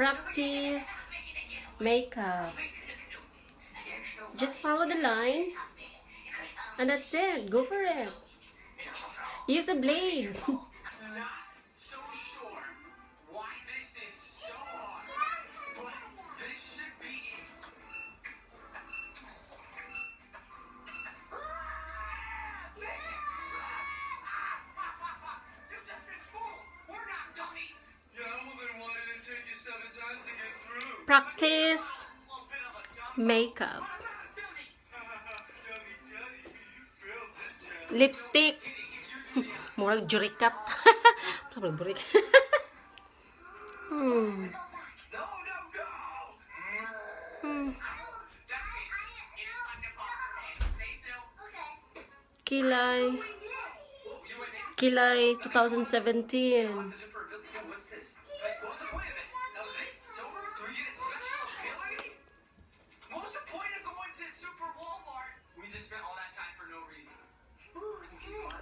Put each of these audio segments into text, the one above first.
Practice makeup. Just follow the line. And that's it. Go for it. Use a blade. Practice makeup. Lipstick. Murag jurikat. Burik. Kilay 2017.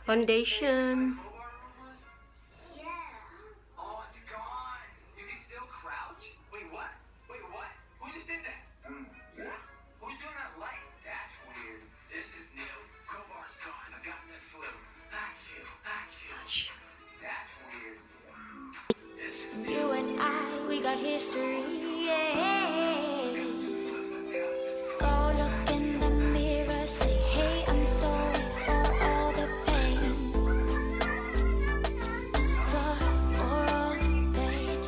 Foundation. Oh, it's gone. You can still crouch? Wait, what? Wait, what? Who just did that? Who's doing that light? That's weird. This is new. Crowbar's gone. I got the flu. Achoo. That's weird. This is new. You and I, we got history, yeah. Go look in the mirror, say, hey, I'm sorry for all the pain. I'm sorry for all the pain.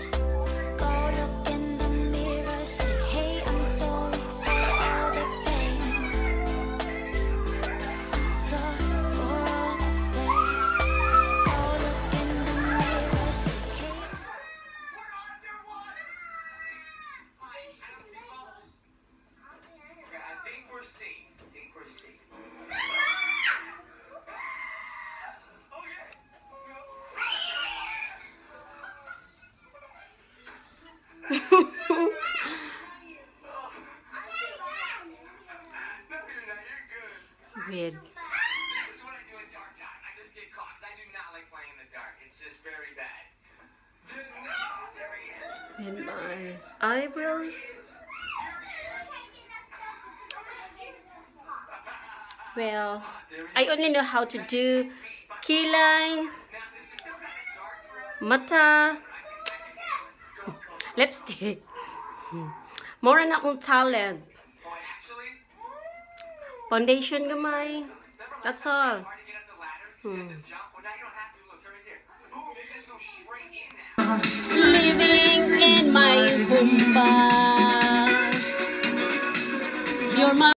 Go look in the mirror, say, hey, I'm sorry for all the pain. I'm sorry for all the pain. Go look in the mirror, say, hey. We're underwater! Mike, I don't see bubbles. Okay, I think we're safe. Weird. This is what I do in dark time. I just get caught. I do not like playing in the dark. It's just very bad. No, there he is. And my eyebrows. Well, I only know how to do keyline, mata, lipstick. More na akong talent. Foundation gamay. That's all. Living in my humba. You're my